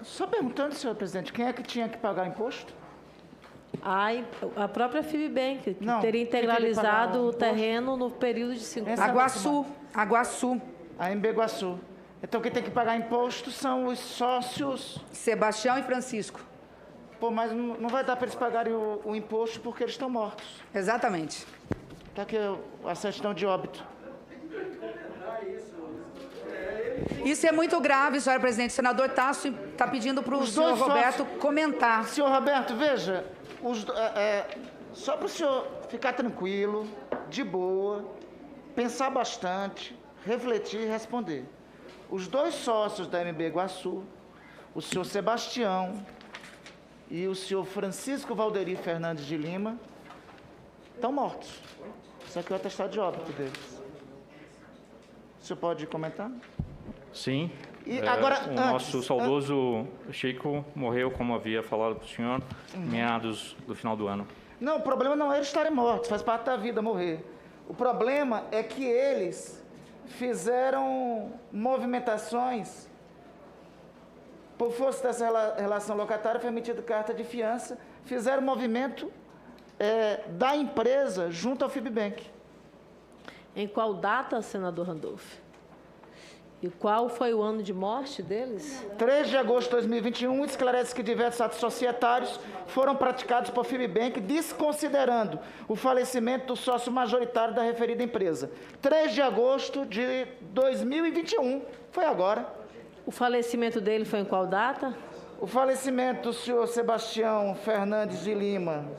Só perguntando, senhor presidente, quem é que tinha que pagar imposto? A própria FIBBank, que Não, teria quem tem que integralizado pagar o o terreno no período de 5 anos. Aguaçu. A Embeguaçu. Então, quem tem que pagar imposto são os sócios. Sebastião e Francisco. Pô, mas não vai dar para eles pagarem o imposto porque eles estão mortos. Exatamente. Está aqui a certidão de óbito. Isso é muito grave, senhora presidente. O senador Tasso está pedindo para o senhor Roberto comentar. Senhor Roberto, veja, só para o senhor ficar tranquilo, de boa, pensar bastante, refletir e responder. Os dois sócios da MB Iguaçu, o senhor Sebastião e o senhor Francisco Valderi Fernandes de Lima, estão mortos. Isso aqui é o atestado de óbito deles. O senhor pode comentar? Sim. E agora, o nosso saudoso Chico morreu, como havia falado para o senhor, meados do final do ano. Não, o problema não é eles estarem mortos, faz parte da vida morrer. O problema é que eles fizeram movimentações, por força dessa relação locatária, foi emitida carta de fiança, fizeram movimento da empresa junto ao FIBBank. Em qual data, senador Randolph? E qual foi o ano de morte deles? 3 de agosto de 2021, esclarece que diversos atos societários foram praticados por FIBBank, desconsiderando o falecimento do sócio majoritário da referida empresa. 3 de agosto de 2021, foi agora. O falecimento dele foi em qual data? O falecimento do senhor Sebastião Fernandes de Lima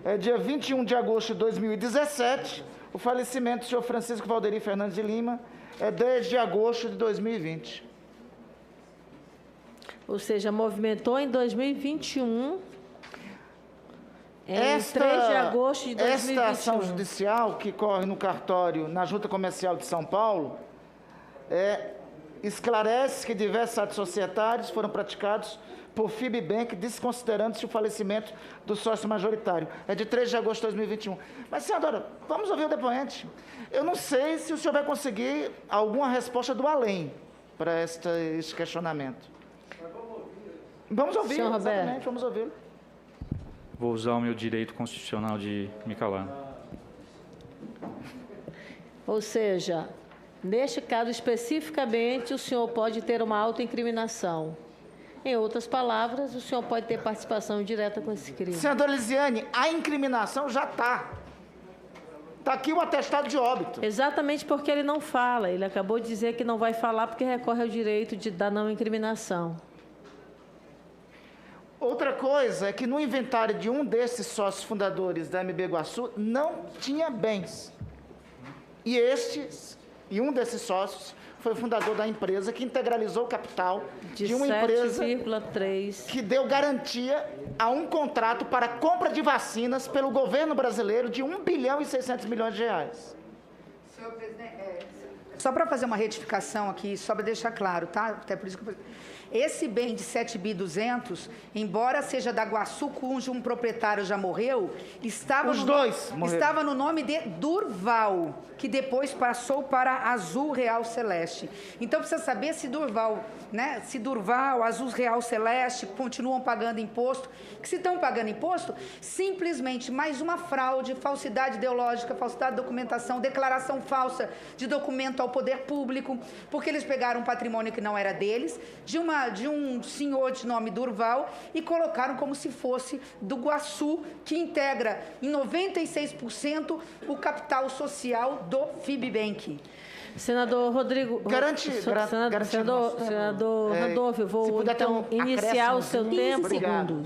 é dia 21 de agosto de 2017. O falecimento do senhor Francisco Valderi Fernandes de Lima é 10 de agosto de 2020. Ou seja, movimentou em 2021, em 3 de agosto de 2021. Esta ação judicial que corre no cartório, na Junta Comercial de São Paulo, esclarece que diversos atos societários foram praticados por FIBBank, desconsiderando-se o falecimento do sócio majoritário. É de 3 de agosto de 2021. Mas, senadora, vamos ouvir o depoente. Eu não sei se o senhor vai conseguir alguma resposta do além para este questionamento. Vamos ouvir, senhor exatamente, Roberto. vamos ouvi-lo. Vou usar o meu direito constitucional de me calar. Ou seja, neste caso especificamente, o senhor pode ter uma autoincriminação. Em outras palavras, o senhor pode ter participação direta com esse crime. Senadora Lisiane, a incriminação já está. Está aqui o atestado de óbito. Exatamente porque ele não fala. Ele acabou de dizer que não vai falar porque recorre ao direito da não incriminação. Outra coisa é que no inventário de um desses sócios fundadores da MB Iguaçu não tinha bens. E um desses sócios foi o fundador da empresa que integralizou o capital de uma empresa 7,3 que deu garantia a um contrato para compra de vacinas pelo governo brasileiro de 1 bilhão e 600 milhões de reais. Senhor presidente, só para fazer uma retificação aqui, só para deixar claro, tá? Até por isso que esse bem de 7.200, embora seja da Iguaçu, cujo um proprietário já morreu, estava no nome de Durval, que depois passou para Azul Real Celeste. Então precisa saber se Durval, Azul Real Celeste continuam pagando imposto, que se estão pagando imposto, simplesmente mais uma fraude, falsidade ideológica, falsidade de documentação, declaração falsa de documento ao poder público, porque eles pegaram um patrimônio que não era deles, de um senhor de nome Durval, e colocaram como se fosse do Iguaçu, que integra em 96% o capital social do FIBBank. Senador Rodrigo... Senador Randolph, eu vou então iniciar o seu tempo,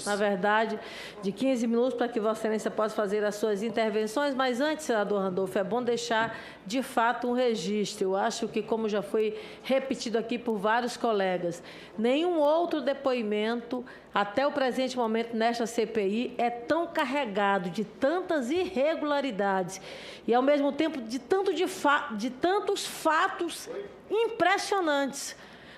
na verdade, de 15 minutos, para que Vossa Excelência possa fazer as suas intervenções, mas antes, senador Randolph, é bom deixar, de fato, um registro. Eu acho que, como já foi repetido aqui por vários colegas, nenhum outro depoimento, até o presente momento, nesta CPI, é tão carregado de tantas irregularidades e, ao mesmo tempo, de tantos fatos impressionantes,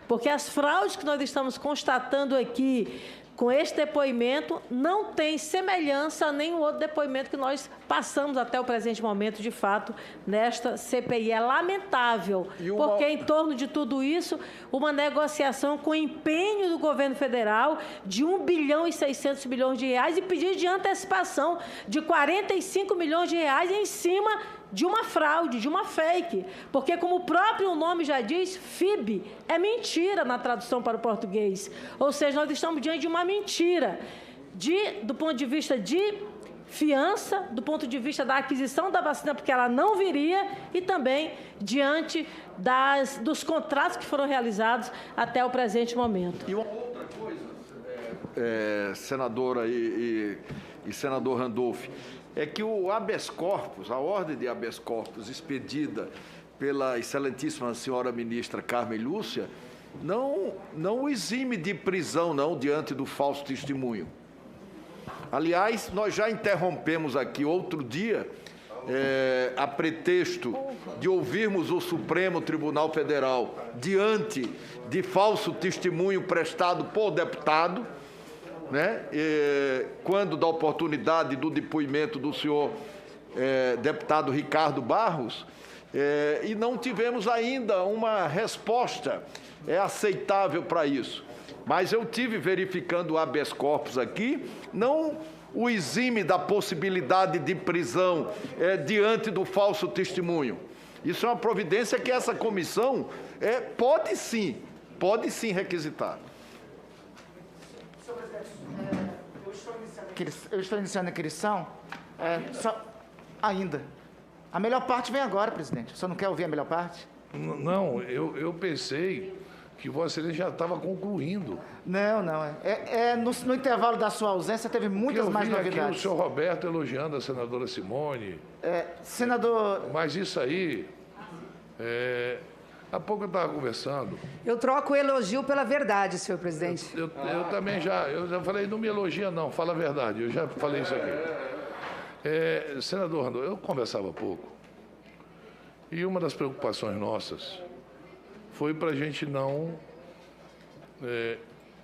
porque as fraudes que nós estamos constatando aqui com este depoimento não tem semelhança a nenhum outro depoimento que nós passamos até o presente momento, de fato, nesta CPI. É lamentável, porque em torno de tudo isso, uma negociação com empenho do governo federal de 1 bilhão e 600 milhões de reais e pedido de antecipação de 45 milhões de reais em cima de uma fraude, de uma fake. Porque, como o próprio nome já diz, FIB é mentira na tradução para o português. Ou seja, nós estamos diante de uma mentira, do ponto de vista de fiança, do ponto de vista da aquisição da vacina, porque ela não viria, e também diante dos contratos que foram realizados até o presente momento. E uma outra coisa, senadora e senador Randolph, é que o habeas corpus, a ordem de habeas corpus expedida pela excelentíssima senhora ministra Carmen Lúcia, não o exime de prisão, não, diante do falso testemunho. Aliás, nós já interrompemos aqui outro dia, a pretexto de ouvirmos o Supremo Tribunal Federal diante de falso testemunho prestado por deputado, né? Quando da oportunidade do depoimento do senhor deputado Ricardo Barros, e não tivemos ainda uma resposta aceitável para isso. Mas eu tive verificando o habeas corpus aqui, não o exime da possibilidade de prisão diante do falso testemunho. Isso é uma providência que essa comissão pode sim requisitar. Eu estou iniciando a inscrição. Ainda. A melhor parte vem agora, presidente. O senhor não quer ouvir a melhor parte? Não, eu pensei que Vossa Excelência já estava concluindo. Não. No intervalo da sua ausência, teve muitas mais novidades. Aqui o senhor Roberto elogiando a senadora Simone. Senador... Mas isso aí... Há pouco eu estava conversando. Eu troco o elogio pela verdade, senhor presidente. Eu também já falei, não me elogia não, fala a verdade, eu já falei isso aqui. Senador Randolph, eu conversava há pouco, e uma das preocupações nossas foi para a gente não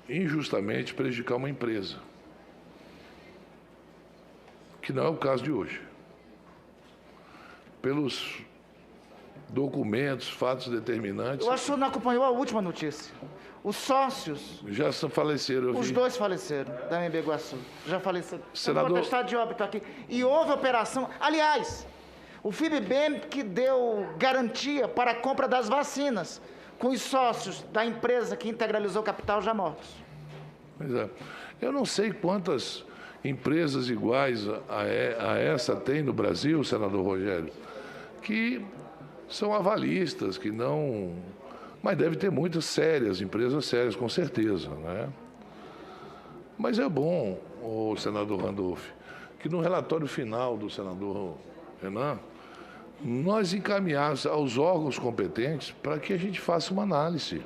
injustamente prejudicar uma empresa, que não é o caso de hoje. Pelos documentos, fatos determinantes. Eu acho que o senhor não acompanhou a última notícia. Os sócios... Já faleceram. Os dois faleceram, da MB Iguaçu. Já faleceram. Senador... Tem atestado de óbito aqui. E houve operação... Aliás, o FIBBEM que deu garantia para a compra das vacinas com os sócios da empresa que integralizou o capital já mortos. Pois é. Eu não sei quantas empresas iguais a essa tem no Brasil, senador Rogério, que são avalistas, que não... Mas deve ter muitas sérias, empresas sérias, com certeza, né? Mas é bom, o senador Randolph, que no relatório final do senador Renan, nós encaminharmos aos órgãos competentes para que a gente faça uma análise.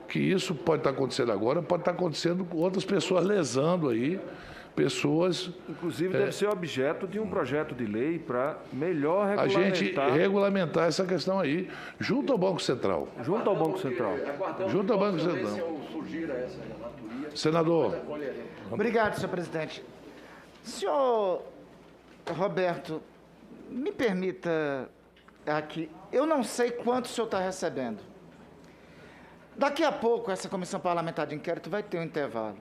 Que isso pode estar acontecendo agora, pode estar acontecendo com outras pessoas lesando aí, pessoas... Inclusive, deve ser objeto de um projeto de lei para melhor regulamentar... A gente regulamentar essa questão aí, junto ao Banco Central. Junto ao Banco Central. Junto ao Banco Central. Senador. Obrigado, senhor presidente. Senhor Roberto, me permita aqui, eu não sei quanto o senhor está recebendo. Daqui a pouco, essa comissão parlamentar de inquérito vai ter um intervalo.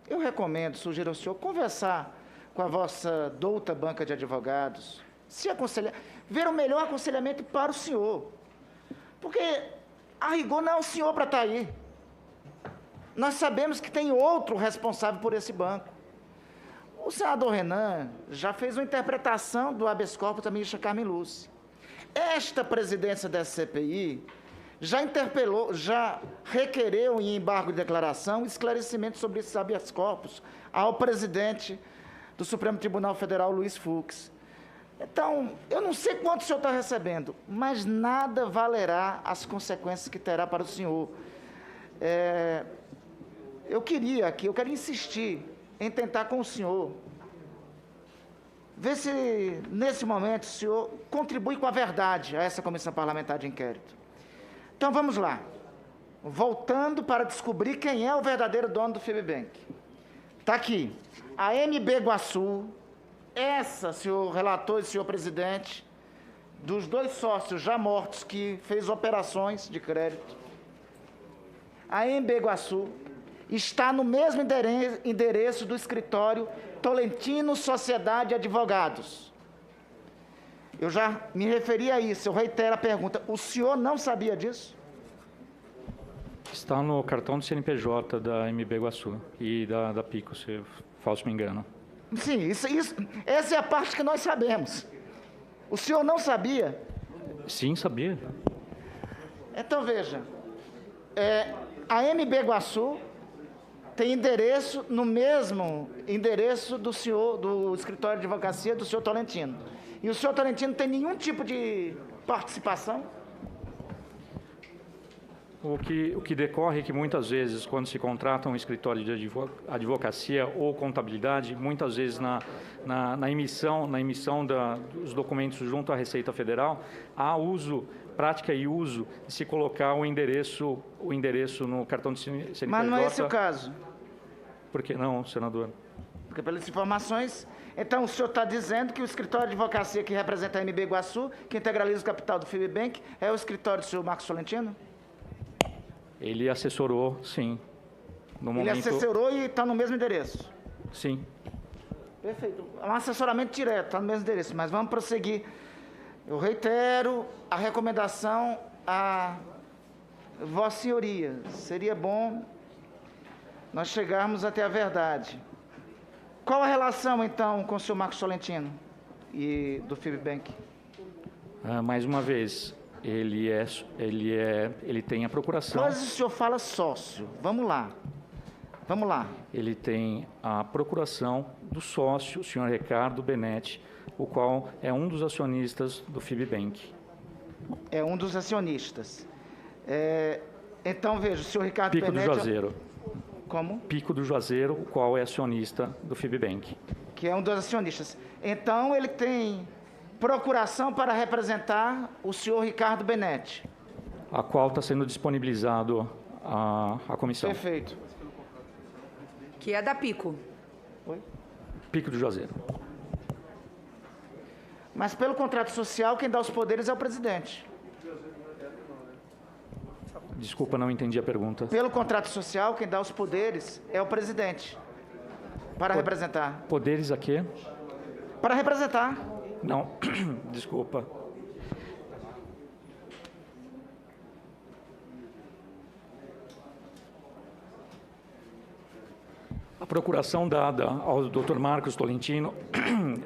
Eu recomendo, sugiro ao senhor conversar com a vossa douta banca de advogados, se aconselhar, ver o melhor aconselhamento para o senhor. Porque, a rigor, não é o senhor para estar aí. Nós sabemos que tem outro responsável por esse banco. O senador Renan já fez uma interpretação do habeas corpus da ministra Carmen Lúcia. Esta presidência dessa CPI já interpelou, já requereu em embargo de declaração esclarecimento sobre esses habeas corpus ao presidente do Supremo Tribunal Federal, Luiz Fux. Então, eu não sei quanto o senhor está recebendo, mas nada valerá as consequências que terá para o senhor. Eu quero insistir em tentar com o senhor, ver se, nesse momento, o senhor contribui com a verdade a essa comissão parlamentar de inquérito. Então, vamos lá. Voltando para descobrir quem é o verdadeiro dono do FIBBEM. Está aqui. A MB Iguaçu, essa, senhor relator e senhor presidente, dos 2 sócios já mortos que fez operações de crédito, a MB Iguaçu está no mesmo endereço do escritório Tolentino Sociedade Advogados. Eu já me referi a isso, eu reitero a pergunta. O senhor não sabia disso? Está no cartão do CNPJ da MB Iguaçu e da Pico, se falso me engano. Sim, essa é a parte que nós sabemos. O senhor não sabia? Sim, sabia. Então, veja, a MB Iguaçu tem endereço no mesmo endereço do escritório de advocacia do senhor Tolentino. E o senhor Tolentino tem nenhum tipo de participação? O que decorre é que muitas vezes, quando se contrata um escritório de advocacia ou contabilidade, muitas vezes na emissão dos documentos junto à Receita Federal, há prática e uso de se colocar o endereço no cartão de CNPJ. Mas não é esse o caso. Por que não, senador? Porque pelas informações... Então, o senhor está dizendo que o escritório de advocacia que representa a MB Iguaçu, que integraliza o capital do FIBBank, é o escritório do senhor Marcos Tolentino? Ele assessorou, sim. Ele assessorou e está no mesmo endereço? Sim. Perfeito. É um assessoramento direto, está no mesmo endereço. Mas vamos prosseguir. Eu reitero a recomendação a Vossa Senhoria. Seria bom nós chegarmos até a verdade. Qual a relação, então, com o senhor Marcos Tolentino e do FIBBank? Mais uma vez, ele tem a procuração. Mas o senhor fala sócio. Vamos lá. Ele tem a procuração do sócio, o senhor Ricardo Benetti, o qual é um dos acionistas do FIBBank. É um dos acionistas. Então, veja, o senhor Ricardo Pico Benetti... do Juazeiro. Como? Pico do Juazeiro, o qual é acionista do FIBBank. Que é um dos acionistas. Então, ele tem procuração para representar o senhor Ricardo Benetti. A qual está sendo disponibilizado à comissão. Perfeito. Que é da Pico. Oi? Pico do Juazeiro. Mas pelo contrato social, quem dá os poderes é o presidente. Desculpa, não entendi a pergunta. Pelo contrato social, quem dá os poderes é o presidente. Para representar. Poderes a quê? Para representar. Não, desculpa. A procuração dada ao Dr. Marcos Tolentino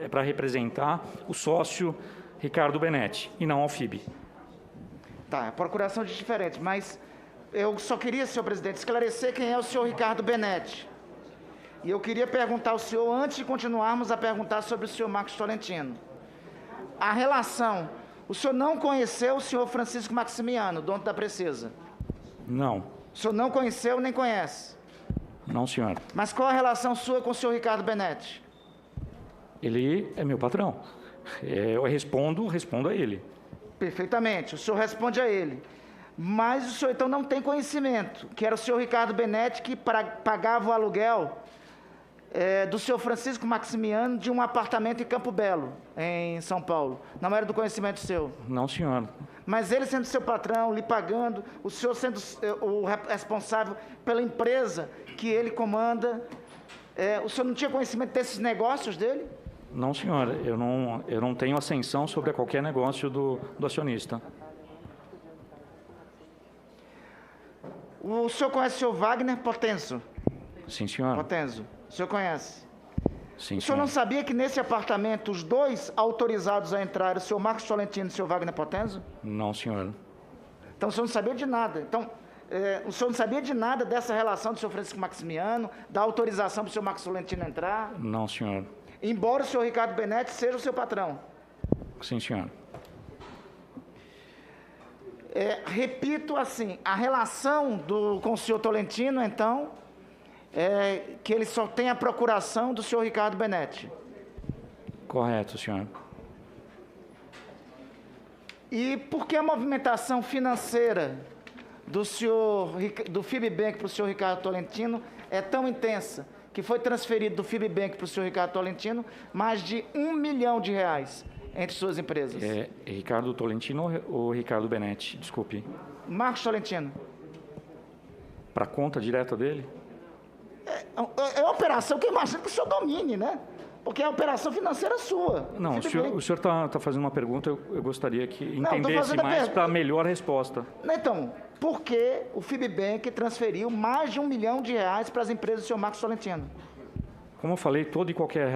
é para representar o sócio Ricardo Benetti e não ao FIB. Tá, procuração de diferentes, mas eu só queria, senhor presidente, esclarecer quem é o senhor Ricardo Benetti. E eu queria perguntar ao senhor, antes de continuarmos a perguntar sobre o senhor Marcos Tolentino. A relação, o senhor não conheceu o senhor Francisco Maximiano, dono da Precisa? Não. O senhor não conheceu nem conhece? Não, senhor. Mas qual a relação sua com o senhor Ricardo Benetti? Ele é meu patrão. Eu respondo a ele. Perfeitamente, o senhor responde a ele. Mas o senhor então não tem conhecimento, que era o senhor Ricardo Benetti que pagava o aluguel do senhor Francisco Maximiano de um apartamento em Campo Belo, em São Paulo. Não era do conhecimento seu? Não, senhor. Mas ele sendo seu patrão, lhe pagando, o senhor sendo o responsável pela empresa que ele comanda, o senhor não tinha conhecimento desses negócios dele? Não, senhor. Eu não tenho ascensão sobre qualquer negócio do acionista. O senhor conhece o senhor Wagner Potenzo? Sim, senhor. Potenzo. O senhor conhece? Sim, o senhor não sabia que nesse apartamento os dois autorizados a entrar, o senhor Marcos Tolentino e o senhor Wagner Potenzo? Não, senhor. Então o senhor não sabia de nada. Então, o senhor não sabia de nada dessa relação do senhor Francisco Maximiano, da autorização para o senhor Marcos Tolentino entrar? Não, senhor. Embora o senhor Ricardo Benetti seja o seu patrão? Sim, senhor. Repito assim, a relação com o senhor Tolentino, então, é que ele só tem a procuração do senhor Ricardo Benetti. Correto, senhor. E por que a movimentação financeira do FIBBank para o senhor Ricardo Tolentino é tão intensa que foi transferido do FIBBank para o senhor Ricardo Tolentino mais de R$ 1 milhão entre suas empresas? É Ricardo Tolentino ou Ricardo Benetti? Desculpe. Marcos Tolentino. Para a conta direta dele? É uma operação que eu imagino que o senhor domine, né? Porque é a operação financeira sua. Não, o senhor está fazendo uma pergunta, eu gostaria que entendesse mais para a melhor resposta. Então, por que o FIBBank transferiu mais de R$ 1 milhão para as empresas do senhor Marcos Tolentino? Como eu falei, todo e qualquer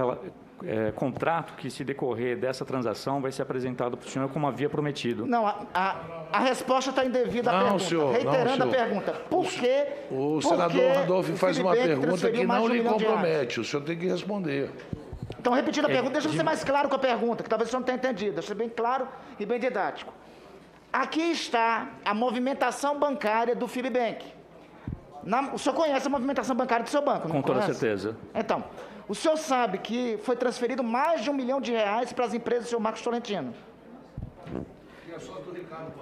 contrato que se decorrer dessa transação vai ser apresentado para o senhor como havia prometido. Não, a resposta está indevida à pergunta. Senhor, reiterando a pergunta. Por que o senador Randolph faz uma pergunta que não lhe compromete. O senhor tem que responder. Então, repetindo a pergunta, deixa eu ser mais claro com a pergunta, que talvez o senhor não tenha entendido. Deixa eu ser bem claro e bem didático. Aqui está a movimentação bancária do FIBBank. O senhor conhece a movimentação bancária do seu banco, não Com toda conhece? certeza. Então, o senhor sabe que foi transferido mais de R$ 1 milhão para as empresas do senhor Marcos Tolentino?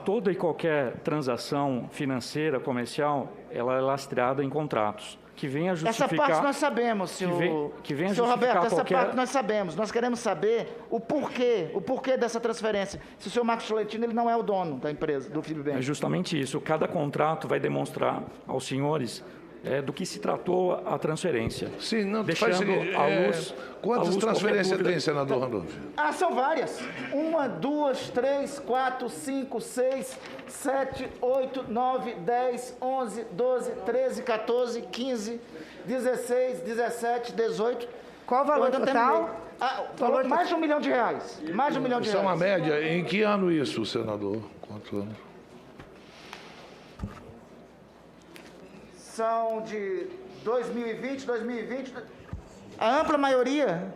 Toda e qualquer transação financeira, comercial, ela é lastreada em contratos. Que venha justificar... Essa parte nós sabemos, senhor. Que venha senhor justificar Roberto, qualquer... essa parte nós sabemos. Nós queremos saber o porquê dessa transferência. Se o senhor Marcos Tolentino ele não é o dono da empresa, do FIBBank. É justamente isso. Cada contrato vai demonstrar aos senhores do que se tratou a transferência. Sim, não, deixando faz o seguinte, quantas transferências tem, senador Randolph? São várias. 1, 2, 3, 4, 5, 6, 7, 8, 9, 10, 11, 12, 13, 14, 15, 16, 17, 18. Qual o valor total? Mais de R$ 1 milhão. Mais de R$ 1 milhão. Isso é uma média. Em que ano isso, senador? Quanto ano? São de 2020. A ampla maioria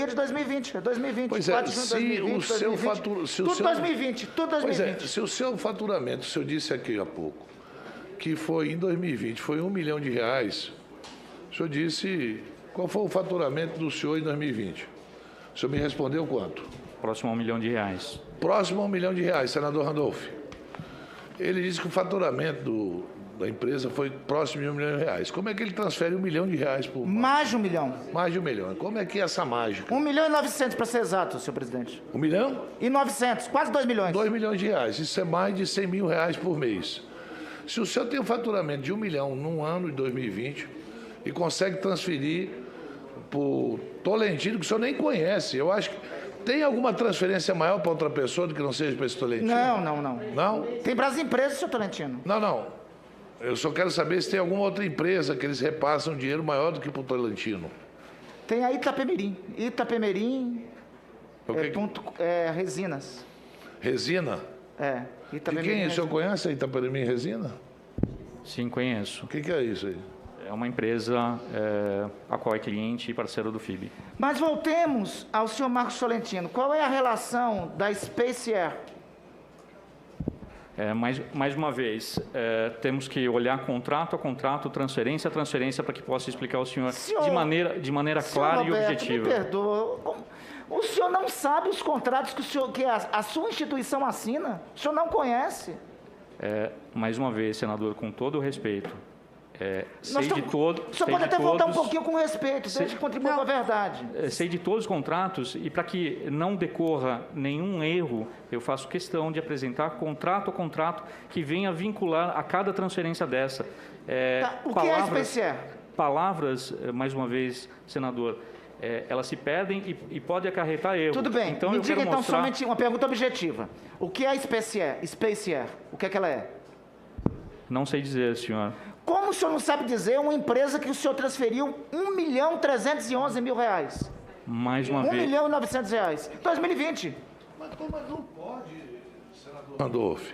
de 2020. 2020. Pois é, se o seu faturamento... Tudo 2020. Pois é, se o seu faturamento, o senhor disse aqui há pouco, que foi em 2020, foi R$ 1 milhão, o senhor disse qual foi o faturamento do senhor em 2020. O senhor me respondeu quanto? Próximo a R$ 1 milhão. Próximo a R$ 1 milhão, senador Randolph. Ele disse que o faturamento da empresa foi próximo de R$ 1 milhão. Como é que ele transfere R$ 1 milhão por mês? Mais de R$ 1 milhão. Mais de R$ 1 milhão. Como é que é essa mágica? R$ 1 milhão e 900, para ser exato, senhor presidente. R$ 1 milhão? E 900, quase 2 milhões. R$ 2 milhões. Isso é mais de R$ 100 mil por mês. Se o senhor tem um faturamento de R$ 1 milhão num ano de 2020 e consegue transferir para o Tolentino, que o senhor nem conhece, eu acho que tem alguma transferência maior para outra pessoa do que não seja para esse Tolentino? Não. Não? Tem para as empresas, senhor Tolentino. Não. Eu só quero saber se tem alguma outra empresa que eles repassam dinheiro maior do que para o Tolentino. Tem a Itapemirim. Resinas. Resina? Itapemirim. De quem? O senhor conhece a Itapemirim Resina? Sim, conheço. O que é isso aí? É uma empresa a qual é cliente e parceiro do FIB. Mas voltemos ao senhor Marcos Tolentino. Qual é a relação da Space Air? Mais uma vez, temos que olhar contrato a contrato, transferência a transferência, para que possa explicar ao senhor de maneira clara Roberto, e objetiva. Me perdoa. O senhor não sabe os contratos que a sua instituição assina? O senhor não conhece? Mais uma vez, senador, com todo o respeito, O senhor pode até voltar um pouquinho com respeito, deixa eu contribuir com a verdade. Sei de todos os contratos e, para que não decorra nenhum erro, eu faço questão de apresentar contrato a contrato que venha vincular a cada transferência dessa. O que é a Space Air? Palavras, mais uma vez, senador, elas se perdem e pode acarretar erro. Tudo bem, então, me diga então somente uma pergunta objetiva. O que é a Space Air? O que é que ela é? Não sei dizer, senhor. Como o senhor não sabe dizer uma empresa que o senhor transferiu R$1.311.000? Mais uma vez. R$1.900.000. 2020. Mas não pode, senador Randolph.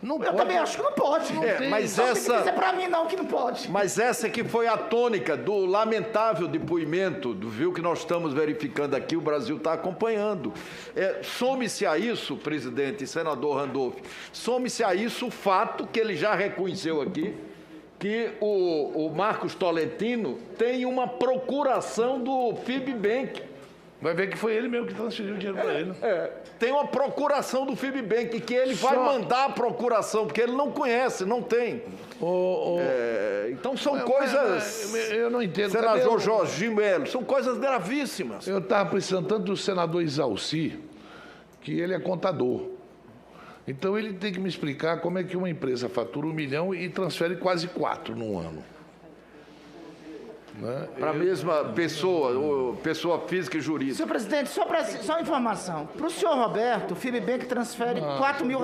Não Eu também acho que não pode. Mas não essa... tem que dizer para mim não que não pode. Mas essa que foi a tônica do lamentável depoimento, viu, que nós estamos verificando aqui, o Brasil está acompanhando. Some-se a isso, presidente e senador Randolph, some-se a isso o fato que ele já reconheceu aqui, que o Marcos Tolentino tem uma procuração do FIBBank. Vai ver que foi ele mesmo que transferiu o dinheiro para ele. Tem uma procuração do Fibbank que ele vai mandar a procuração, porque ele não conhece, não tem. Então são coisas... Eu não entendo. Senador Jorginho Melo, são coisas gravíssimas. Eu estava precisando tanto do senador Isalci, que ele é contador. Então ele tem que me explicar como é que uma empresa fatura 1 milhão e transfere quase 4 num ano. Né? Para a mesma pessoa, ou pessoa física e jurídica. Senhor presidente, só uma informação. Para o senhor Roberto, o Fibbank transfere R$4 mil.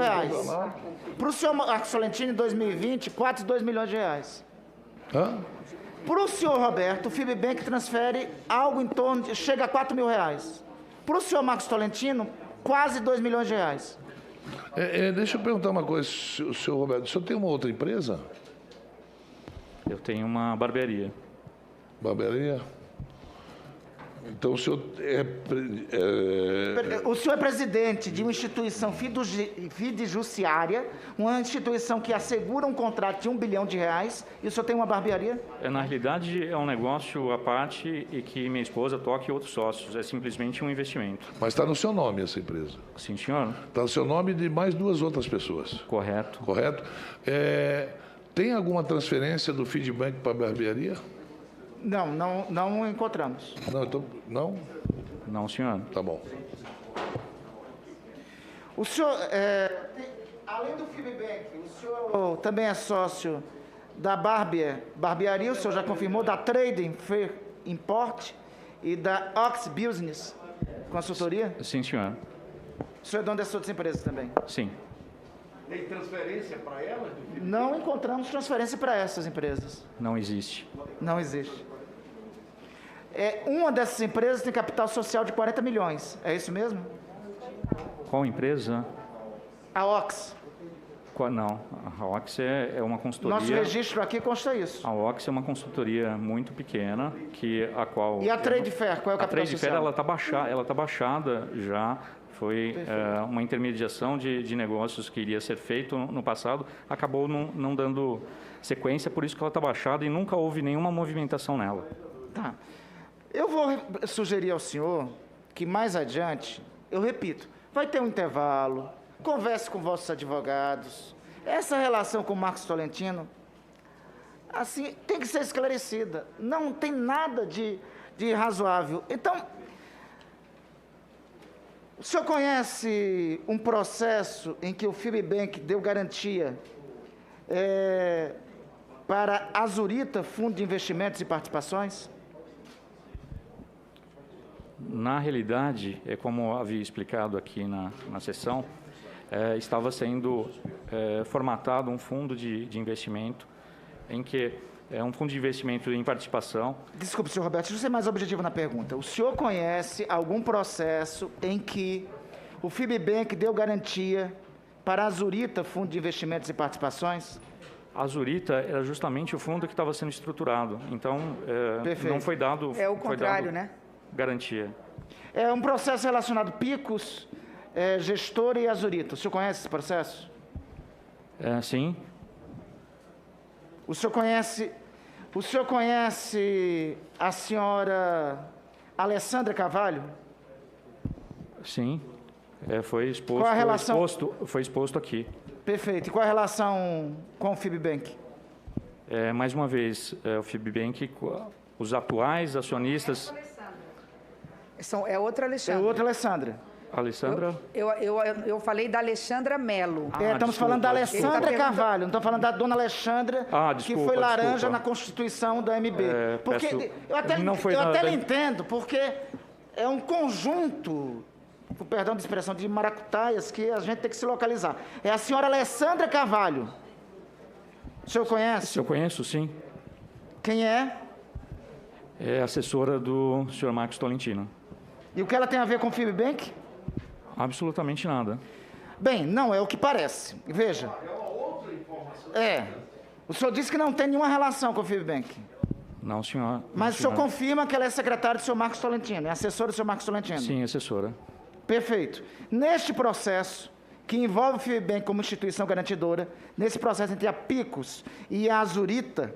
Para o senhor Marcos Tolentino, em 2020, quase R$2 milhões. Para o senhor Roberto, o Fibbank transfere algo em torno de... chega a R$4 mil. Para o senhor Marcos Tolentino, quase R$2 milhões. Deixa eu perguntar uma coisa, senhor Roberto. O senhor tem uma outra empresa? Eu tenho uma barbearia. Barbearia? Então o senhor O senhor é presidente de uma instituição fiduciária, uma instituição que assegura um contrato de R$1 bilhão, e o senhor tem uma barbearia? Na realidade, é um negócio à parte e que minha esposa toca e outros sócios. É simplesmente um investimento. Mas está no seu nome essa empresa? Sim, senhor. Está no seu nome de mais 2 outras pessoas? Correto. Correto? Tem alguma transferência do Fibbank para a barbearia? Não encontramos. Não? Não, senhor. Tá bom. O senhor, além do Fibbank, o senhor também é sócio da barbearia, o senhor já confirmou, da Trading Fair Import e da Ox Business Consultoria? Sim, senhor. O senhor é dono dessas outras empresas também? Sim. Tem transferência para elas? Não encontramos transferência para essas empresas. Não existe. Não existe. Uma dessas empresas tem capital social de 40 milhões. É isso mesmo? Qual empresa? A Ox. Não, a Ox é uma consultoria... Nosso registro aqui consta isso. A Ox é uma consultoria muito pequena, a qual... E a Trade Fair, qual é o capital social? A Trade Fair, ela está baixada já. Foi uma intermediação de negócios que iria ser feito no passado, acabou não dando sequência, por isso que ela está baixada e nunca houve nenhuma movimentação nela. Tá. Eu vou sugerir ao senhor que mais adiante, eu repito, vai ter um intervalo, converse com vossos advogados, essa relação com o Marcos Tolentino, assim, tem que ser esclarecida, não tem nada de razoável. Então, o senhor conhece um processo em que o Fibbank deu garantia para a Azurita, Fundo de Investimentos e Participações? Na realidade, como havia explicado aqui na sessão, estava sendo formatado um fundo de investimento em que um fundo de investimento em participação. Desculpe, senhor Roberto, deixa eu ser mais objetivo na pergunta. O senhor conhece algum processo em que o Fibbank deu garantia para a Azurita, Fundo de Investimentos e Participações? A Azurita era justamente o fundo que estava sendo estruturado. Então, não foi dado... É o contrário, né? Garantia. É um processo relacionado Picos, Gestora e Azurita. O senhor conhece esse processo? Sim. O senhor conhece a senhora Alessandra Carvalho? Sim. Foi exposto, qual a relação? Foi exposto aqui. Perfeito. E qual a relação com o Fibbank? Mais uma vez, o Fibbank, os atuais acionistas... É outra Alexandra. É outra Alessandra. Alessandra? Eu falei da Alexandra Melo. Estamos falando da Alessandra Carvalho, não estamos falando da dona Alexandra, que foi laranja na Constituição da MB. Porque eu até entendo, porque é um conjunto, com perdão de expressão, de maracutaias que a gente tem que se localizar. É a senhora Alessandra Carvalho. O senhor conhece? Eu conheço, sim. Quem é? É assessora do senhor Marcos Tolentino. E o que ela tem a ver com o Fibbank? Absolutamente nada. Bem, não é o que parece. Veja. É uma outra informação. O senhor disse que não tem nenhuma relação com o Fibbank. Não, senhor. Mas o senhor confirma que ela é secretária do senhor Marcos Tolentino, é assessora do senhor Marcos Tolentino? Sim, assessora. Perfeito. Neste processo, que envolve o Fibbank como instituição garantidora, nesse processo entre a Picos e a Azurita,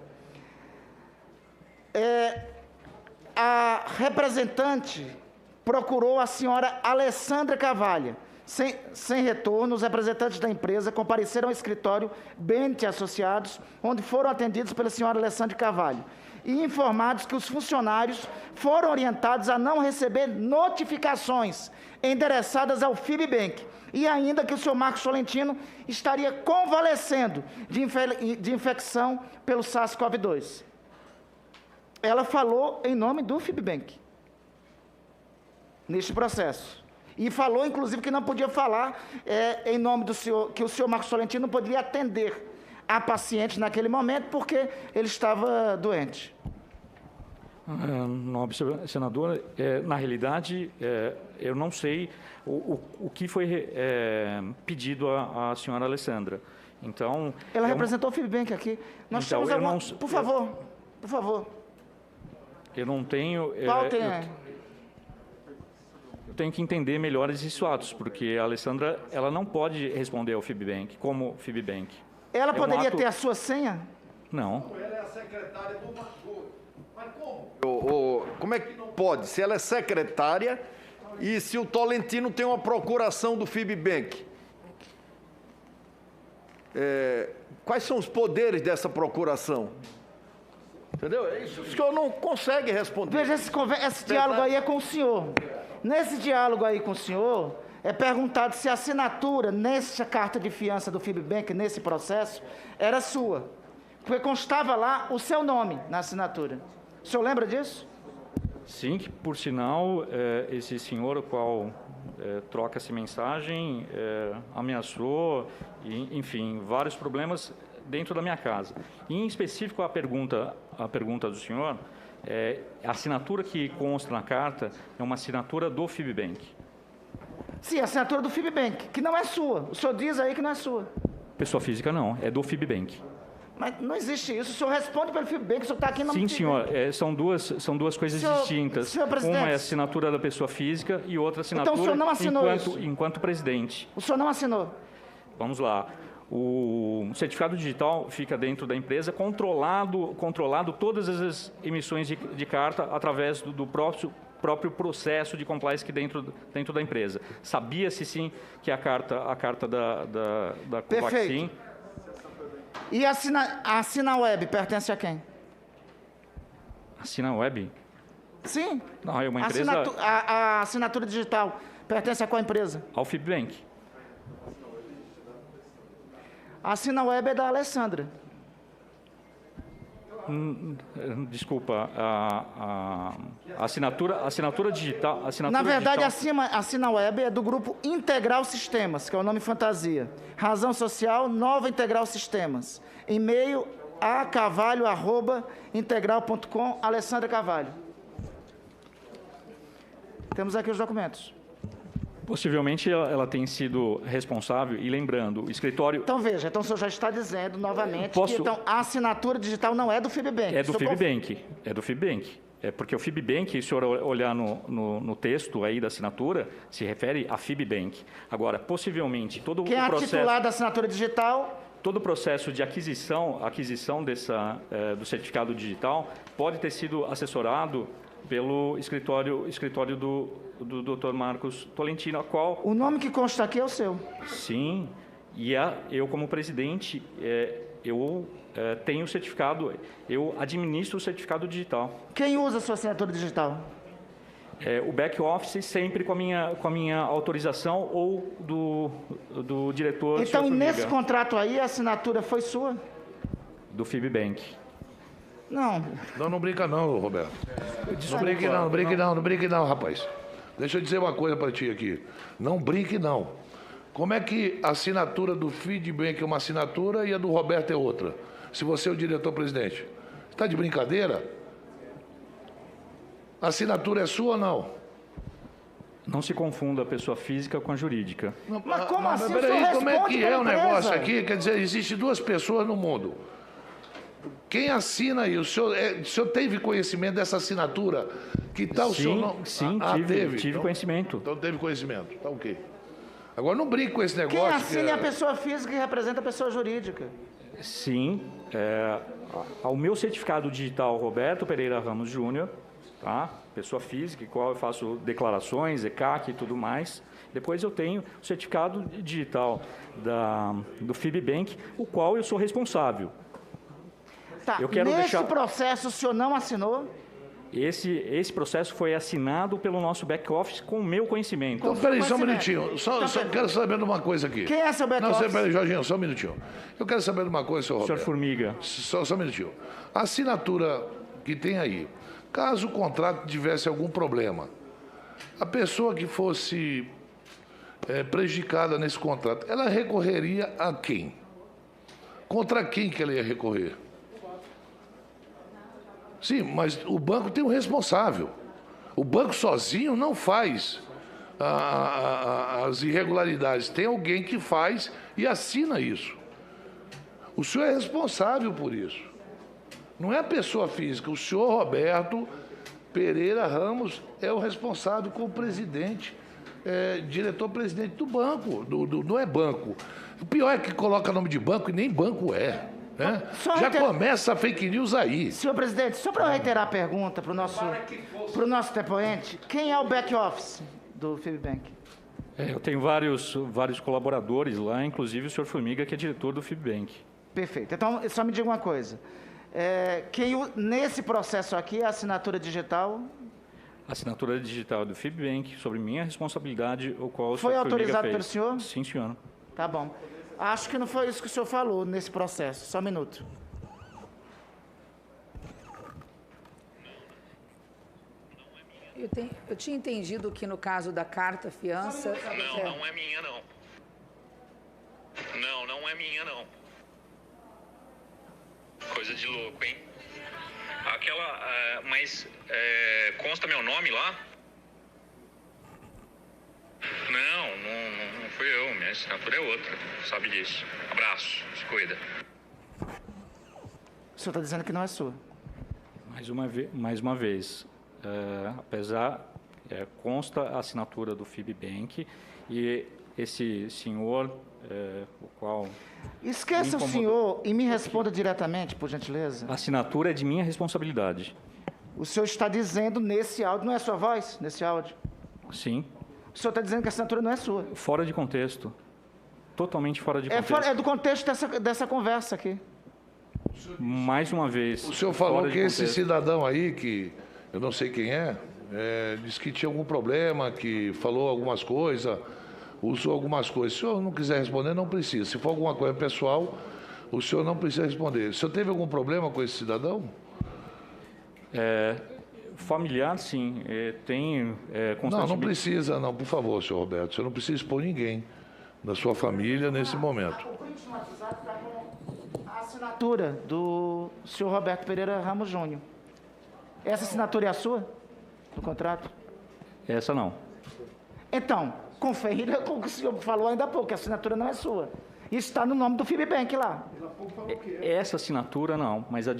a representante procurou a senhora Alessandra Carvalho. Sem retorno, os representantes da empresa compareceram ao escritório Bennett Associados, onde foram atendidos pela senhora Alessandra Carvalho, e informados que os funcionários foram orientados a não receber notificações endereçadas ao FIBBank, e ainda que o senhor Marcos Tolentino estaria convalescendo de infecção pelo SARS-CoV-2. Ela falou em nome do FIBBank neste processo. E falou, inclusive, que não podia falar em nome do senhor, que o senhor Marcos Tolentino não poderia atender a paciente naquele momento, porque ele estava doente. Nobre senador, na realidade, eu não sei o que foi pedido à senhora Alessandra. Então, ela representou o FIBBank aqui. Nós então, temos alguma... Por favor, por favor. Eu não tenho... Eu tenho que entender melhor esses fatos, porque a Alessandra ela não pode responder ao FIBBank, como FIBBank. Ela poderia ter a sua senha? Não. Ela é a secretária do Marcos. Mas como? Como é que não pode? Se ela é secretária e se o Tolentino tem uma procuração do FIBBank. Quais são os poderes dessa procuração? Entendeu? É isso. O senhor não consegue responder. Veja, esse diálogo aí é com o senhor. Nesse diálogo aí com o senhor, é perguntado se a assinatura nessa carta de fiança do FIBBank, nesse processo, era sua. Porque constava lá o seu nome na assinatura. O senhor lembra disso? Sim, que por sinal, esse senhor, o qual troca-se mensagem, ameaçou, enfim, vários problemas dentro da minha casa. E, em específico, a pergunta do senhor, a assinatura que consta na carta é uma assinatura do FIBBank. Sim, a assinatura do FIBBank, que não é sua. O senhor diz aí que não é sua. Pessoa física não, é do FIBBank. Mas não existe isso. O senhor responde pelo FIBBank, o senhor está aqui no Sim, senhor. São duas coisas distintas. Senhor presidente, uma é a assinatura da pessoa física e outra assinatura então, o senhor não assinou enquanto presidente. O senhor não assinou? Vamos lá. O certificado digital fica dentro da empresa, controlado todas as emissões de carta através do próprio processo de compliance que dentro da empresa. Sabia-se sim que a carta da Covaxin... E a Sinaweb pertence a quem? A Sinaweb? Sim. Não, é uma empresa... A assinatura digital pertence a qual empresa? Ao FIBBank. A Sinaweb é da Alessandra. Desculpa, a assinatura digital... Na verdade, a Sinaweb é do grupo Integral Sistemas, que é o nome fantasia. Razão social, Nova Integral Sistemas. E-mail acarvalho@integral.com, Alessandra Carvalho. Temos aqui os documentos. Possivelmente ela tem sido responsável, e lembrando, o escritório... Então veja, o senhor já está dizendo novamente que então, a assinatura digital não é do FIBBank. É do FIBBank, é do FIBBank. É porque o FIBBank, se o senhor olhar no texto aí da assinatura, se refere a FIBBank. Agora, possivelmente, todo o processo... Quem é titular da assinatura digital? Todo o processo de aquisição do certificado digital pode ter sido assessorado pelo escritório do Dr. Marcos Tolentino, a qual... O nome que consta aqui é o seu. Sim, e eu como presidente, tenho o certificado, eu administro o certificado digital. Quem usa a sua assinatura digital? O back-office sempre com a minha autorização ou do diretor... Então, nesse contrato aí, a assinatura foi sua? Do FIBBank. Não. Não brinca não, Roberto. Não brinque não, rapaz. Deixa eu dizer uma coisa para ti aqui. Não brinque não. Como é que a assinatura do FIBBank é uma assinatura e a do Roberto é outra? Se você é o diretor-presidente. Está de brincadeira? A assinatura é sua ou não? Não se confunda a pessoa física com a jurídica. Mas como assim? Peraí, como é que é o negócio aqui? Quer dizer, existem duas pessoas no mundo. Quem assina aí? O senhor teve conhecimento dessa assinatura? Que tal o seu nome? Sim, tive conhecimento. Então teve conhecimento. Tá ok. Agora não brinque com esse negócio. Quem assina é a pessoa física que representa a pessoa jurídica. Sim. Ao meu certificado digital Roberto Pereira Ramos Júnior, tá? Pessoa física, qual eu faço declarações, ECAC e tudo mais. Depois eu tenho o certificado digital do FIBBank, o qual eu sou responsável. Tá, nesse processo o senhor não assinou? Esse processo foi assinado pelo nosso back-office com o meu conhecimento. Então, peraí, só um minutinho. Só quero saber de uma coisa aqui. Quem é seu back-office? Não, peraí, Jorginho, só um minutinho. Eu quero saber de uma coisa, senhor Roberto. Senhor Formiga. Só um minutinho. A assinatura que tem aí, caso o contrato tivesse algum problema, a pessoa que fosse prejudicada nesse contrato, ela recorreria a quem? Contra quem que ela ia recorrer? Sim, mas o banco tem um responsável. O banco sozinho não faz as irregularidades. Tem alguém que faz e assina isso. O senhor é responsável por isso. Não é a pessoa física. O senhor Roberto Pereira Ramos é o responsável como presidente, diretor-presidente do banco. Não é banco. O pior é que coloca nome de banco e nem banco é. Né? Já começa a fake news aí. Senhor presidente, só para eu reiterar a pergunta para o nosso depoente, quem é o back-office do FIBBank? Eu tenho vários colaboradores lá, inclusive o senhor Formiga, que é diretor do FIBBank. Perfeito. Então, só me diga uma coisa. Nesse processo aqui, a assinatura digital... A assinatura digital do FIBBank, sobre minha responsabilidade, o qual o foi senhor Formiga autorizado fez. pelo senhor? Sim, senhor. Tá bom. Acho que não foi isso que o senhor falou nesse processo. Só um minuto. Eu tinha entendido que no caso da carta fiança... Não é minha, não. Não é minha, não. Coisa de louco, hein? Mas consta meu nome lá? Não fui eu. Minha assinatura é outra. Sabe disso. Abraço. Se cuida. O senhor está dizendo que não é sua. Mais uma vez, apesar, consta a assinatura do FIBBank e esse senhor, o qual... Esqueça o senhor e me responda diretamente, por gentileza. A assinatura é de minha responsabilidade. O senhor está dizendo nesse áudio, não é sua voz, nesse áudio? Sim. O senhor está dizendo que a assinatura não é sua. Fora de contexto. Totalmente fora de contexto. É do contexto dessa conversa aqui. Mais uma vez. O senhor falou que esse cidadão aí, que eu não sei quem disse que tinha algum problema, que falou algumas coisas, usou algumas coisas. Se o senhor não quiser responder, não precisa. Se for alguma coisa pessoal, o senhor não precisa responder. O senhor teve algum problema com esse cidadão? Familiar, sim. Tem constante... Não precisa, não, por favor, senhor Roberto. Você não precisa expor ninguém da sua família nesse momento. O print no WhatsApp está com a assinatura do senhor Roberto Pereira Ramos Júnior. Essa assinatura é a sua? Do contrato? Essa não. Então, confira com o que o senhor falou ainda há pouco, que a assinatura não é sua. Isso está no nome do FIBBank lá. Essa assinatura não, mas a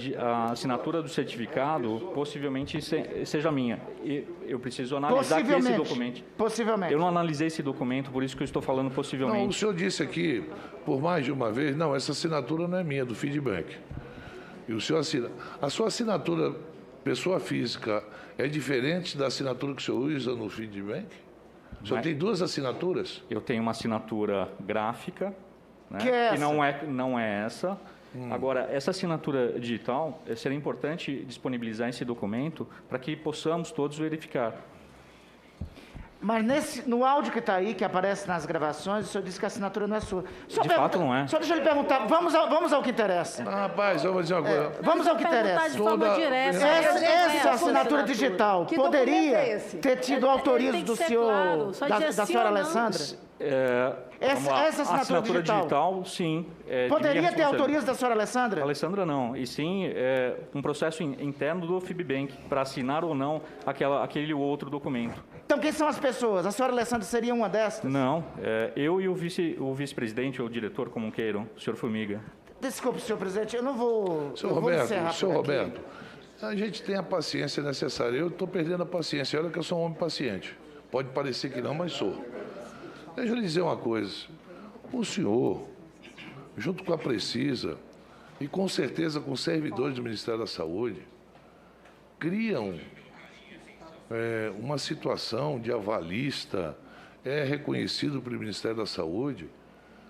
assinatura do certificado possivelmente seja minha. E eu preciso analisar aqui esse documento. Possivelmente. Eu não analisei esse documento, por isso que eu estou falando possivelmente. Não, o senhor disse aqui, por mais de uma vez, não, essa assinatura não é minha, do FIBBank. E o senhor assina. A sua assinatura, pessoa física, é diferente da assinatura que o senhor usa no FIBBank? O senhor tem duas assinaturas? Eu tenho uma assinatura gráfica, né, que é essa? Que não é essa. Agora, essa assinatura digital, seria importante disponibilizar esse documento para que possamos todos verificar. Mas no áudio que está aí, que aparece nas gravações, o senhor disse que a assinatura não é sua. De fato não é. Só deixa eu lhe perguntar, vamos ao que interessa. Rapaz, eu vou dizer uma coisa. Vamos ao que interessa. De forma direta. Essa assinatura digital poderia ter tido autorizo do senhor, da senhora Alessandra? Essa assinatura digital, sim. Poderia ter autorizo da senhora Alessandra? Alessandra não, e sim um processo interno do FIBBank para assinar ou não aquele ou outro documento. Então quem são as pessoas? A senhora Alessandra seria uma dessas? Não, eu e o vice-presidente ou o diretor, como queiram, o senhor Formiga. Desculpe, senhor presidente, eu não vou... Senhor Roberto, a gente tem a paciência necessária. Eu estou perdendo a paciência. Olha que eu sou um homem paciente. Pode parecer que não, mas sou. Deixa eu lhe dizer uma coisa. O senhor, junto com a Precisa e com certeza com os servidores do Ministério da Saúde, criam uma situação de avalista é reconhecido pelo Ministério da Saúde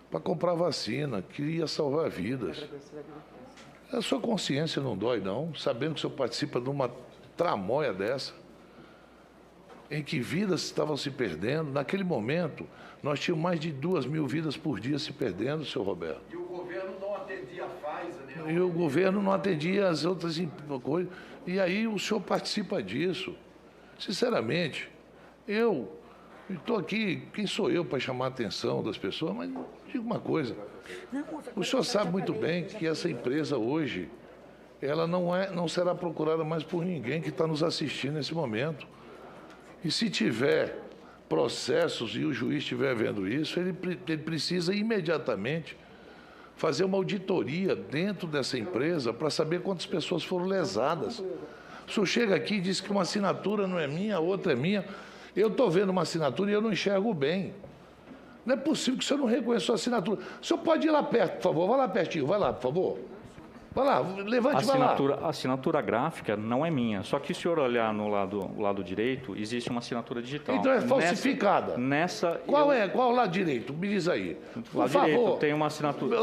para comprar vacina, que ia salvar vidas. A sua consciência não dói, não, sabendo que o senhor participa de uma tramóia dessa, em que vidas estavam se perdendo. Naquele momento, nós tínhamos mais de 2.000 vidas por dia se perdendo, senhor Roberto. E o governo não atendia a Pfizer, né? E o governo não atendia as outras coisas. E aí o senhor participa disso. Sinceramente, eu estou aqui, quem sou eu para chamar a atenção das pessoas? Mas digo uma coisa, o senhor sabe muito bem que essa empresa hoje, ela não será procurada mais por ninguém que está nos assistindo nesse momento. E se tiver processos e o juiz estiver vendo isso, ele precisa imediatamente fazer uma auditoria dentro dessa empresa para saber quantas pessoas foram lesadas. O senhor chega aqui e diz que uma assinatura não é minha, a outra é minha. Eu estou vendo uma assinatura e eu não enxergo bem. Não é possível que o senhor não reconheça a assinatura. O senhor pode ir lá perto, por favor. Vai lá pertinho, vai lá, por favor. Vai lá, levante, vai lá. A assinatura gráfica não é minha. Só que se o senhor olhar no lado direito, existe uma assinatura digital. Então é falsificada. Qual é? Qual é o lado direito? Me diz aí. Por lado favor. Direito tem uma assinatura,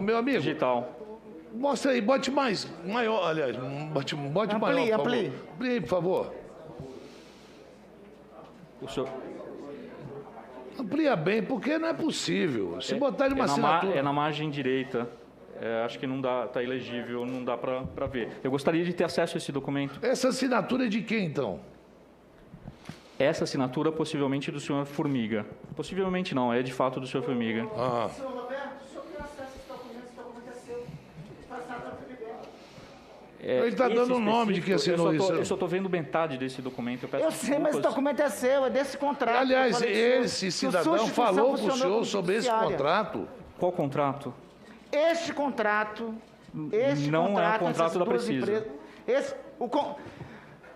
meu amigo, digital. Mostra aí, bote mais, maior, aliás, bote maior, por favor. Amplie, por favor. O senhor... Amplia bem, porque não é possível. Se botar uma assinatura... É na margem direita. Acho que não dá, está ilegível, não dá para ver. Eu gostaria de ter acesso a esse documento. Essa assinatura é de quem, então? Essa assinatura possivelmente do senhor Formiga. Possivelmente não, é de fato do senhor Formiga. Ah. Senhor Roberto, o senhor tem acesso a esse documento é seu. Passado para Ele está dando o nome de quem assinou isso. Eu só estou vendo metade desse documento. Eu sei, mas esse documento é seu, é desse contrato. Aliás, esse cidadão falou com o senhor sobre esse contrato. Qual contrato? Este contrato... Não é o contrato da Precisa.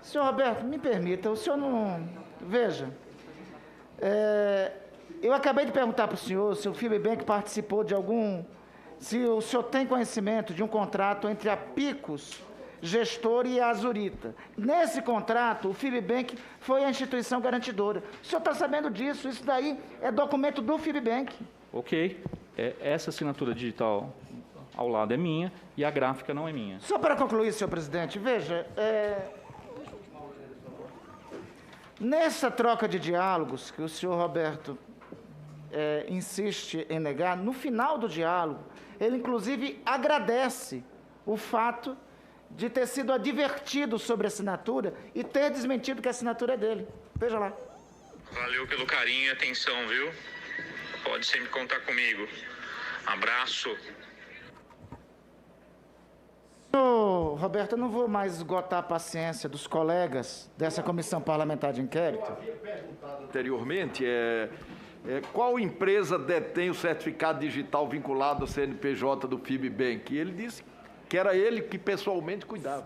Senhor Roberto, me permita, o senhor não... Veja, eu acabei de perguntar para o senhor se o FIBBank participou de algum... Se o senhor tem conhecimento de um contrato entre a Picos, gestor, e a Azurita. Nesse contrato, o FIBBank foi a instituição garantidora. O senhor está sabendo disso, isso daí é documento do FIBBank. Ok. Essa assinatura digital ao lado é minha e a gráfica não é minha. Só para concluir, senhor presidente, veja, nessa troca de diálogos que o senhor Roberto insiste em negar, no final do diálogo, ele inclusive agradece o fato de ter sido advertido sobre a assinatura e ter desmentido que a assinatura é dele. Veja lá. Valeu pelo carinho e atenção, viu? Pode sempre contar comigo. Abraço. Senhor Roberto, eu não vou mais esgotar a paciência dos colegas dessa comissão parlamentar de inquérito. Anteriormente, qual empresa detém o certificado digital vinculado ao CNPJ do FIBBank? E ele disse que era ele que pessoalmente cuidava.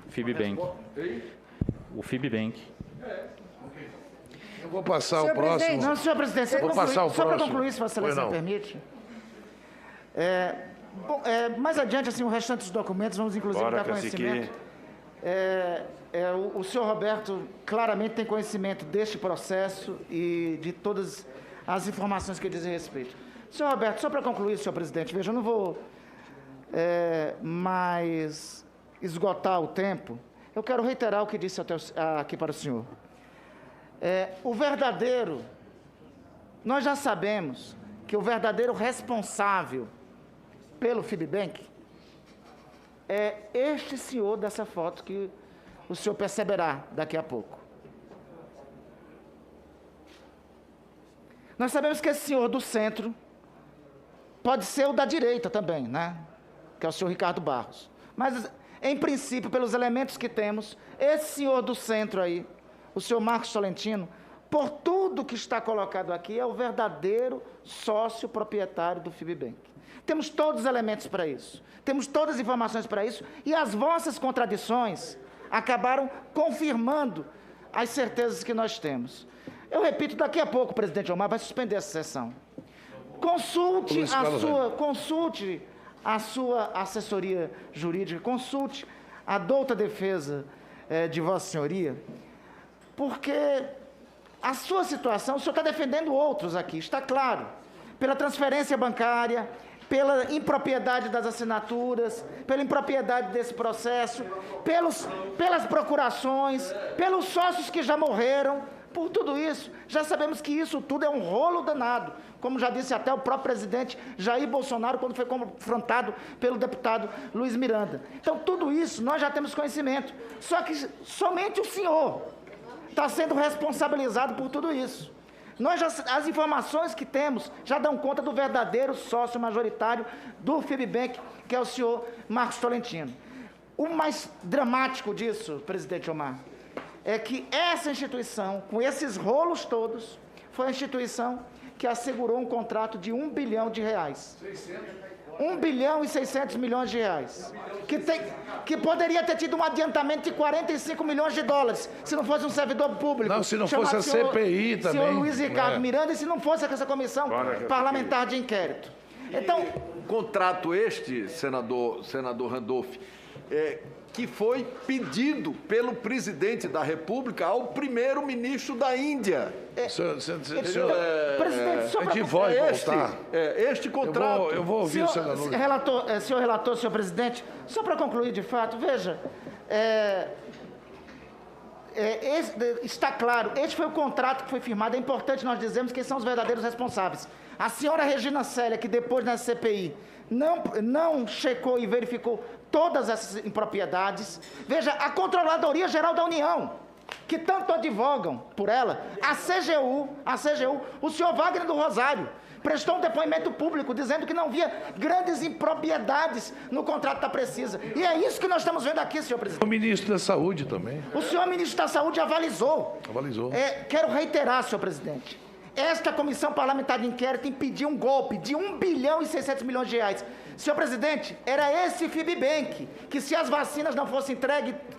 FIBBank. O FIBBank. Eu vou passar o próximo. Não, senhor presidente, vou passar o só para próximo. concluir, se Vossa Excelência me permite. Mais adiante, assim, o restante dos documentos, vamos inclusive dar conhecimento. O senhor Roberto claramente tem conhecimento deste processo e de todas as informações que dizem respeito. Senhor Roberto, só para concluir, senhor presidente, veja, eu não vou mais esgotar o tempo. Eu quero reiterar o que disse aqui para o senhor. Nós já sabemos que o verdadeiro responsável pelo FIBBank é este senhor dessa foto que o senhor perceberá daqui a pouco. Nós sabemos que esse senhor do centro pode ser o da direita também, né? Que é o senhor Ricardo Barros. Mas, em princípio, pelos elementos que temos, esse senhor do centro aí, o senhor Marcos Tolentino, por tudo que está colocado aqui, é o verdadeiro sócio proprietário do FIBBank. Temos todos os elementos para isso, temos todas as informações para isso, e as vossas contradições acabaram confirmando as certezas que nós temos. Eu repito, daqui a pouco o presidente Omar vai suspender essa sessão. Consulte a sua assessoria jurídica, consulte a douta defesa de Vossa Senhoria, porque a sua situação, o senhor está defendendo outros aqui, está claro, pela transferência bancária, pela impropriedade das assinaturas, pela impropriedade desse processo, pelas procurações, pelos sócios que já morreram, por tudo isso. Já sabemos que isso tudo é um rolo danado, como já disse até o próprio presidente Jair Bolsonaro, quando foi confrontado pelo deputado Luiz Miranda. Então, tudo isso nós já temos conhecimento, só que somente o senhor está sendo responsabilizado por tudo isso. As informações que temos já dão conta do verdadeiro sócio majoritário do FIBBank, que é o senhor Marcos Tolentino. O mais dramático disso, presidente Omar, é que essa instituição, com esses rolos todos, foi a instituição que assegurou um contrato de R$1 bilhão. 1 bilhão e 600 milhões de reais. Que poderia ter tido um adiantamento de 45 milhões de dólares, se não fosse um servidor público. Não, se não fosse a CPI também. Senhor Luiz Ricardo Miranda, e se não fosse essa comissão parlamentar de inquérito. Então, contrato este, senador Randolph, que foi pedido pelo presidente da República ao primeiro-ministro da Índia. Presidente, só para voltar. Este contrato. Eu vou ouvir o senador. Senhor relator, senhor presidente, só para concluir de fato, veja, está claro, este foi o contrato que foi firmado, é importante nós dizermos quem são os verdadeiros responsáveis. A senhora Regina Célia, que depois na CPI não checou e verificou todas essas impropriedades. Veja, a Controladoria Geral da União, que tanto advogam por ela, a CGU, o senhor Wagner do Rosário, prestou um depoimento público dizendo que não via grandes impropriedades no contrato da Precisa. E é isso que nós estamos vendo aqui, senhor presidente. O ministro da Saúde também. O senhor ministro da Saúde avalizou. Quero reiterar, senhor presidente. Esta comissão parlamentar de inquérito impediu um golpe de 1 bilhão e 600 milhões de reais. Senhor presidente, era esse FIBBank que, se as vacinas não fossem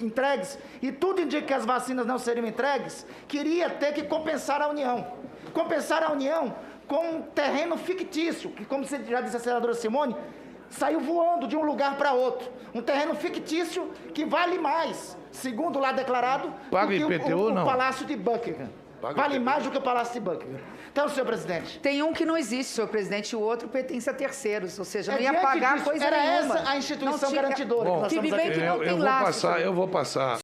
entregues, e tudo indica que as vacinas não seriam entregues, queria ter que compensar a União. Compensar a União com um terreno fictício, que, como já disse a senadora Simone, saiu voando de um lugar para outro. Um terreno fictício que vale mais, segundo lá declarado, do que o Palácio de Buckingham. Vale mais do que o Palácio de Buckingham. Então, senhor presidente... Tem um que não existe, senhor presidente, e o outro pertence a terceiros, ou seja, não ia pagar coisa nenhuma. Era essa a instituição garantidora que nós estamos aqui. Eu vou passar.